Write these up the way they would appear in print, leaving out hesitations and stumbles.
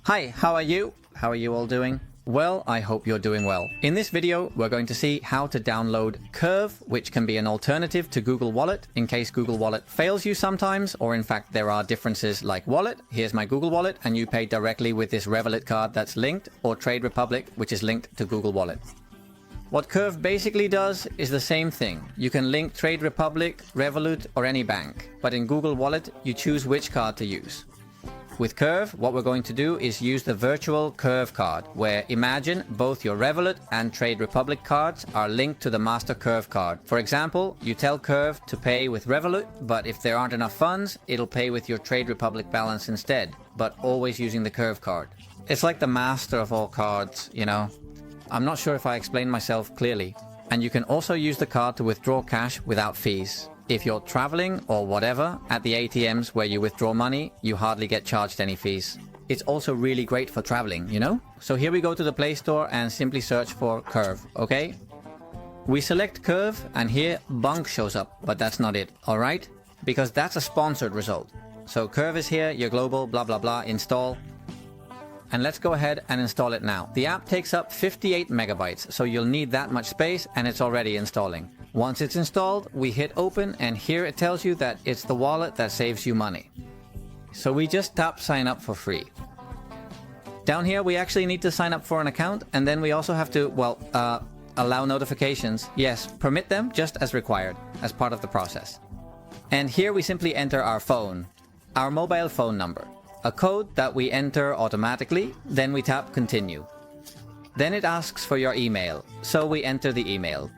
Hi, how are you? How are you all doing? Well, I hope you're doing well. In this video, we're going to see how to download Curve, which can be an alternative to Google Wallet in case Google Wallet fails you sometimes, or in fact there are differences like Wallet. Here's my Google Wallet, and you pay directly with this Revolut card that's linked, or Trade Republic, which is linked to Google Wallet. What Curve basically does is the same thing. You can link Trade Republic, Revolut, or any bank, but in Google Wallet, you choose which card to use. With Curve, what we're going to do is use the virtual Curve card, where imagine both your Revolut and Trade Republic cards are linked to the master Curve card. For example, you tell Curve to pay with Revolut, but if there aren't enough funds, it'll pay with your Trade Republic balance instead, but always using the Curve card. It's like the master of all cards, you know? I'm not sure if I explained myself clearly. And you can also use the card to withdraw cash without fees. If you're traveling or whatever, at the ATMs where you withdraw money, you hardly get charged any fees. It's also really great for traveling, you know? So here we go to the Play Store and simply search for Curve, okay? We select Curve and here Bunk shows up, but that's not it, alright? Because that's a sponsored result. So Curve is here, your global, blah blah blah, install. And let's go ahead and install it now. The app takes up 58 megabytes, so you'll need that much space and it's already installing. Once it's installed, we hit open and here it tells you that it's the wallet that saves you money. So we just tap sign up for free. Down here we actually need to sign up for an account and then we also have to, allow notifications. Yes, permit them just as required, as part of the process. And here we simply enter our phone, our mobile phone number. A code that we enter automatically, then we tap continue. Then it asks for your email, so we enter the email.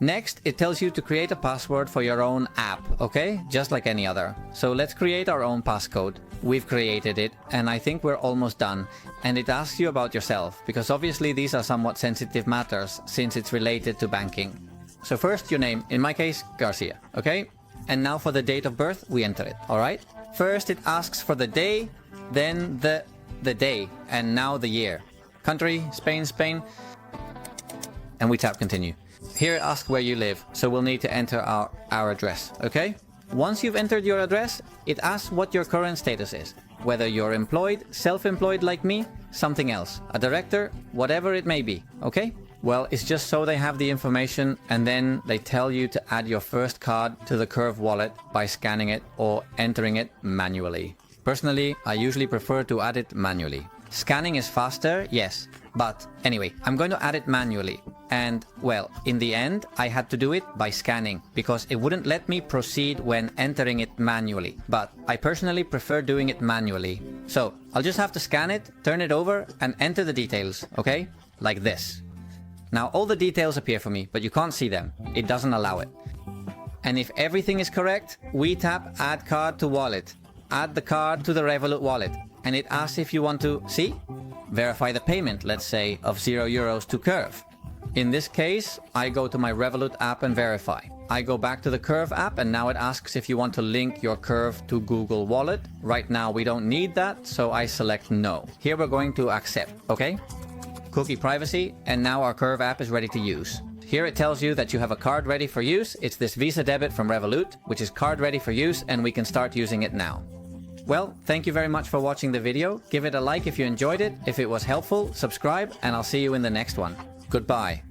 Next, it tells you to create a password for your own app, okay? Just like any other. So let's create our own passcode. We've created it, and I think we're almost done. And it asks you about yourself, because obviously these are somewhat sensitive matters, since it's related to banking. So first, your name, in my case, Garcia, okay? And now for the date of birth, we enter it, alright? First, it asks for the day, then the day, and now the year. Country, Spain, and we tap continue. Here it asks where you live, so we'll need to enter our address, okay? Once you've entered your address, it asks what your current status is. Whether you're employed, self-employed like me, something else, a director, whatever it may be, okay? Well, it's just so they have the information and then they tell you to add your first card to the Curve wallet by scanning it or entering it manually. Personally, I usually prefer to add it manually. Scanning is faster, yes, but anyway, I'm going to add it manually. And, well, in the end, I had to do it by scanning because it wouldn't let me proceed when entering it manually. But I personally prefer doing it manually. So, I'll just have to scan it, turn it over, and enter the details, okay? Like this. Now, all the details appear for me, but you can't see them. It doesn't allow it. And if everything is correct, we tap Add Card to Wallet. Add the card to the Revolut wallet. And it asks if you want to, see? Verify the payment, let's say, of €0 to Curve. In this case, I go to my Revolut app and verify. I go back to the Curve app and now it asks if you want to link your Curve to Google Wallet. Right now we don't need that, so I select no. Here we're going to accept, okay? Cookie privacy, and now our Curve app is ready to use. Here it tells you that you have a card ready for use. It's this Visa debit from Revolut, which is card ready for use, and we can start using it now. Well, thank you very much for watching the video. Give it a like if you enjoyed it. If it was helpful, subscribe, and I'll see you in the next one. Goodbye.